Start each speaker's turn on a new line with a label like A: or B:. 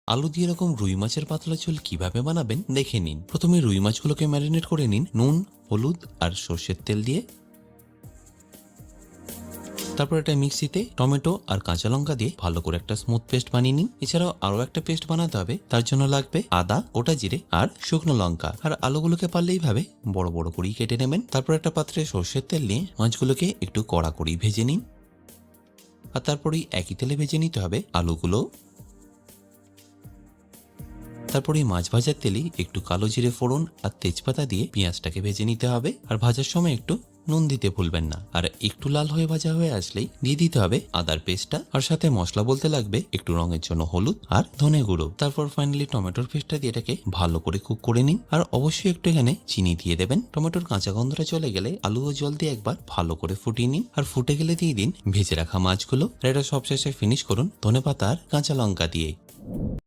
A: আলু দিয়ে এরকম রুই মাছের পাতলা ঝোল কিভাবে বানাবেন দেখে নিন। প্রথমে রুই মাছগুলোকে ম্যারিনেট করে নিন নুন, হলুদ আর সর্ষের তেল দিয়ে। তারপর একটা মিক্সিতে টমেটো আর কাঁচা লঙ্কা দিয়ে ভালো করে একটা স্মুথ পেস্ট বানিয়ে নিন। এছাড়াও আরো একটা পেস্ট বানাতে হবে, তার জন্য লাগবে আদা, গোটা জিরে আর শুকনো লঙ্কা। আর আলুগুলোকে পারলে এইভাবে বড় বড় করেই কেটে নেবেন। তারপর একটা পাত্রে সর্ষের তেল নিয়ে মাছগুলোকে একটু কড়া করেই ভেজে নিন। আর তারপরেই একই তেলে ভেজে নিতে হবে আলুগুলো। তারপরে মাছ ভাজার তেলেই একটু কালো জিরে ফোড়ন আর তেজপাতা দিয়ে পেঁয়াজটাকে ভেজে নিতে হবে। আর ভাজার সময় একটু নুন দিতে ভুলবেন না। আর একটু লাল হয়ে ভাজা হয়ে আসলেই দিয়ে দিতে হবে আদার পেস্টটা। আর সাথে মশলা বলতে লাগবে একটু রঙের জন্য হলুদ আর ধনে গুঁড়ো। তারপর ফাইনালি টমেটোর পেস্টটা দিয়ে এটাকে ভালো করে কুক করে নিন। আর অবশ্যই একটু এখানে চিনি দিয়ে দেবেন। টমেটোর কাঁচা গন্ধটা চলে গেলে আলু ও জল দিয়ে একবার ভালো করে ফুটিয়ে নিন। আর ফুটে গেলে দিয়ে দিন ভেজে রাখা মাছগুলো। আর এটা সবশেষে ফিনিশ করুন ধনেপাতা আর কাঁচা লঙ্কা দিয়ে।